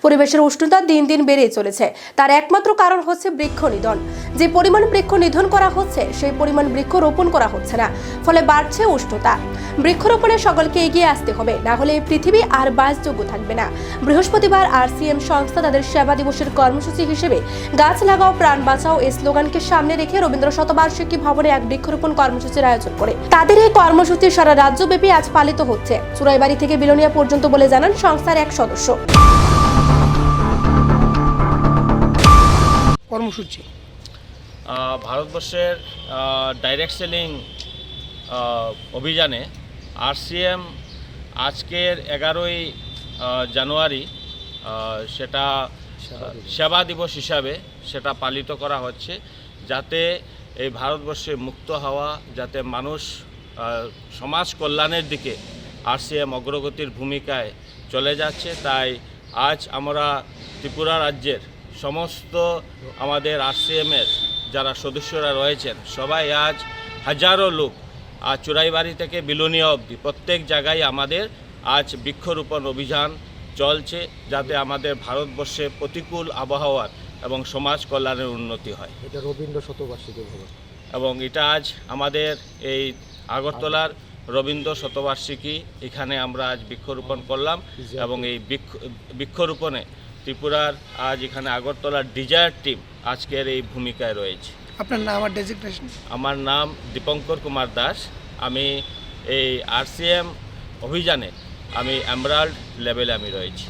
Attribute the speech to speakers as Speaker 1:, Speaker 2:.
Speaker 1: পরিবেশের উষ্ণতা দিন দিন বেড়েই চলেছে। তার একমাত্র কারণ হচ্ছে বৃক্ষ নিধন। যে পরিমাণ বৃক্ষ নিধন করা হচ্ছে সেই পরিমাণ বৃক্ষ রোপণ করা হচ্ছে না, ফলে বাড়ছে উষ্ণতা। বৃক্ষরোপণে সকলকে এগিয়ে আসতে হবে, না হলে এই পৃথিবী আর বাসযোগ্য থাকবে না। বৃহস্পতিবার RCM সংস্থা তাদের সেবা দিবসের কর্মসূচি হিসেবে গাছ লাগাও প্রাণ বাঁচাও এই স্লোগানকে সামনে রেখে রবীন্দ্র শতবার্ষিকী ভবনে এক বৃক্ষরোপণ কর্মসূচির আয়োজন করে। তাদের এই কর্মসূচি সারা রাজ্যব্যাপী আজ পালিত হচ্ছে, চুরাইবাড়ি থেকে বিলোনিয়া পর্যন্ত বলে জানান সংস্থার এক সদস্য।
Speaker 2: কর্মসূচি
Speaker 3: ভারতবর্ষের ডাইরেক্ট সেলিং অভিযানে RCM আজকের 11ই জানুয়ারি সেটা সেবা দিবস হিসাবে সেটা পালিত করা হচ্ছে, যাতে এই ভারতবর্ষে মুক্ত হাওয়া, যাতে মানুষ সমাজ কল্যাণের দিকে RCM অগ্রগতির ভূমিকায় চলে যাচ্ছে। তাই আজ আমরা ত্রিপুরা রাজ্যের সমস্ত আমাদের RCM-এর যারা সদস্যরা রয়েছেন সবাই আজ হাজারো লোক আজ চুরাইবাড়ি থেকে বিলোনিয়া অবধি প্রত্যেক জায়গায় আমাদের আজ বৃক্ষরোপণ অভিযান চলছে, যাতে আমাদের ভারতবর্ষে প্রতিকূল আবহাওয়ার এবং সমাজ কল্যাণের উন্নতি হয়।
Speaker 2: এটা রবীন্দ্র শতবার্ষিকী ভবন
Speaker 3: এবং এটা আজ আমাদের এই আগরতলার রবীন্দ্র শতবার্ষিকী, এখানে আমরা আজ বৃক্ষরোপণ করলাম। এবং এই বৃক্ষরোপণে ত্রিপুরার আজ এখানে আগরতলার ডিজায়ার টিম আজকের এই ভূমিকায় রয়েছে।
Speaker 2: আপনার নাম আর ডেজিগনেশন?
Speaker 3: আমার নাম দীপঙ্কর কুমার দাস। আমি এই RCM অভিযানে আমি এমারাল্ড লেভেলে আমি রয়েছি।